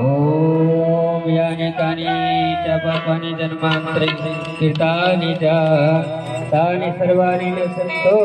ओम यानि कानि च पापानि जन्मान्तरे कृतानि च तानि सर्वाणि न सन्तो